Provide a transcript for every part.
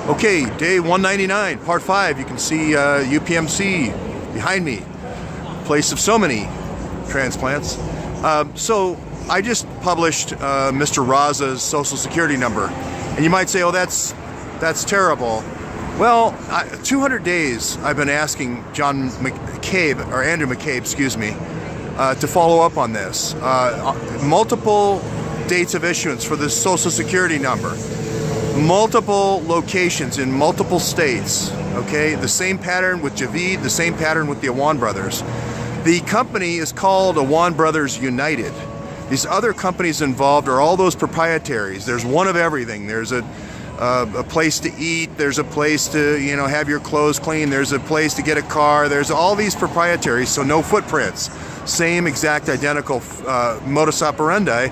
Okay, day 199, part 5. You can see UPMC behind me, place of so many transplants. So I just published Mr. Raza's social security number, and you might say, oh, that's terrible. Well, 200 days I've been asking John McCabe, or Andrew McCabe, excuse me, to follow up on this. Multiple dates of issuance for this social security number. Multiple locations in multiple states, okay? The same pattern with Javid, the same pattern with the Awan brothers. The company is called Awan Brothers United. These other companies involved are all those proprietaries. There's one of everything. There's a place to eat, there's a place to, have your clothes cleaned, there's a place to get a car, there's all these proprietaries, so no footprints. Same exact identical modus operandi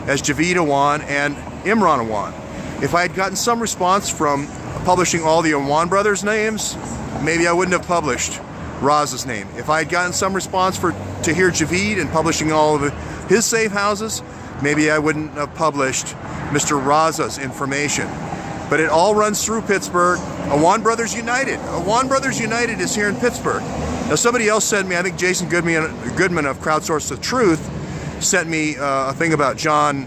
as Javid Awan and Imran Awan. If I had gotten some response from publishing all the Awan brothers' names, maybe I wouldn't have published Raza's name. If I had gotten some response to hear Javid and publishing all of his safe houses, maybe I wouldn't have published Mr. Raza's information. But it all runs through Pittsburgh. Awan Brothers United. Awan Brothers United is here in Pittsburgh. Now somebody else sent me, I think Jason Goodman of Crowdsource the Truth, sent me a thing about John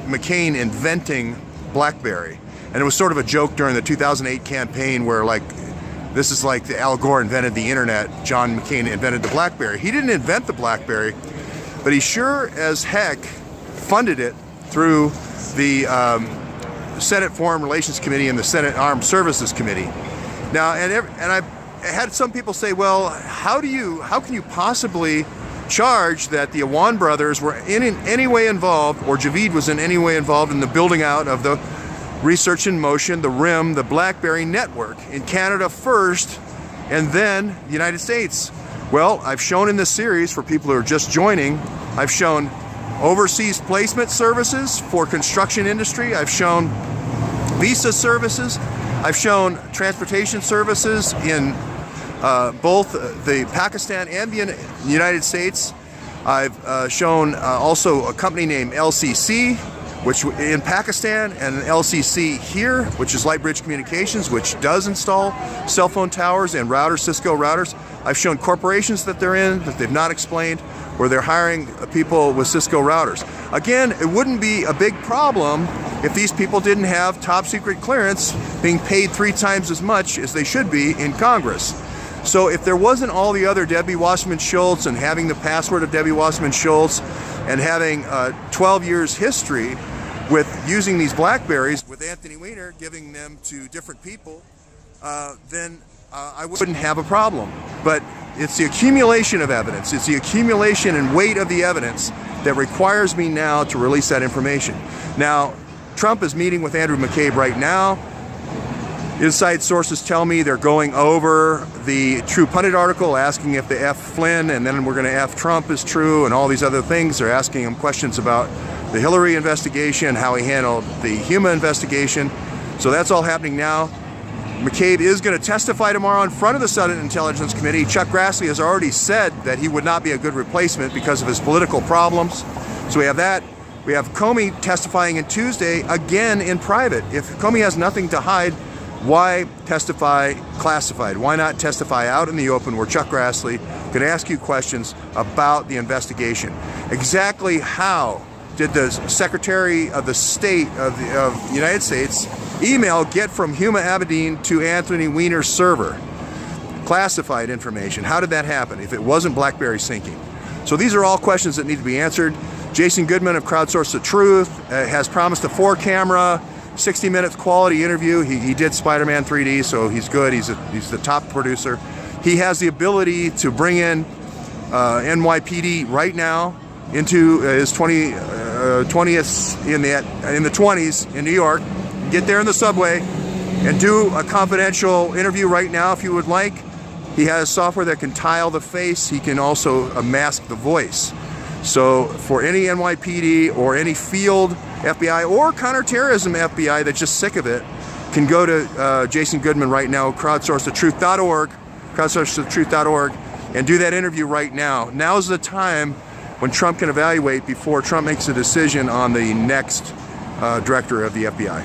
McCain inventing BlackBerry. And it was sort of a joke during the 2008 campaign where this is like Al Gore invented the internet, John McCain invented the BlackBerry. He didn't invent the BlackBerry, but he sure as heck funded it through the Senate Foreign Relations Committee and the Senate Armed Services Committee. Now, and I had some people say, well, how can you possibly charge that the Awan brothers were in any way involved, or Javid was in any way involved in the building out of the Research in Motion, the RIM, the BlackBerry network in Canada first, and then the United States? Well, I've shown in this series, for people who are just joining, I've shown overseas placement services for construction industry. I've shown visa services. I've shown transportation services in both the Pakistan and the United States. I've shown also a company named LCC, which in Pakistan, and an LCC here, which is Lightbridge Communications, which does install cell phone towers and routers, Cisco routers. I've shown corporations that they're in that they've not explained, where they're hiring people with Cisco routers. Again, it wouldn't be a big problem if these people didn't have top secret clearance, being paid 3 times as much as they should be in Congress. So if there wasn't all the other Debbie Wasserman Schultz and having the password of Debbie Wasserman Schultz and having 12 years history with using these BlackBerries with Anthony Weiner, giving them to different people, then I wouldn't have a problem. But it's the accumulation of evidence, it's the accumulation and weight of the evidence that requires me now to release that information. Now, Trump is meeting with Andrew McCabe right now. Inside sources tell me they're going over the True Pundit article, asking if the F Flynn and then we're going to F Trump is true and all these other things. They're asking him questions about the Hillary investigation, how he handled the Huma investigation. So that's all happening now. McCabe is going to testify tomorrow in front of the Senate Intelligence Committee. Chuck Grassley has already said that he would not be a good replacement because of his political problems. So we have that. We have Comey testifying on Tuesday, again in private. If Comey has nothing to hide, why testify classified? Why not testify out in the open where Chuck Grassley can ask you questions about the investigation? Exactly how did the Secretary of the State of the United States email get from Huma Abedin to Anthony Weiner's server? Classified information. How did that happen if it wasn't BlackBerry syncing? So these are all questions that need to be answered. Jason Goodman of Crowdsource the Truth has promised a 4-camera, 60-minute quality interview. He did Spider-Man 3D, so he's good. He's the top producer. He has the ability to bring in NYPD right now into his 20th in the 20s in New York. Get there in the subway and do a confidential interview right now if you would like. He has software that can tile the face. He can also mask the voice. So for any NYPD or any field FBI or counterterrorism FBI that's just sick of it, can go to Jason Goodman right now, crowdsourcethetruth.org, crowdsourcethetruth.org, and do that interview right now. Now's the time when Trump can evaluate before Trump makes a decision on the next director of the FBI.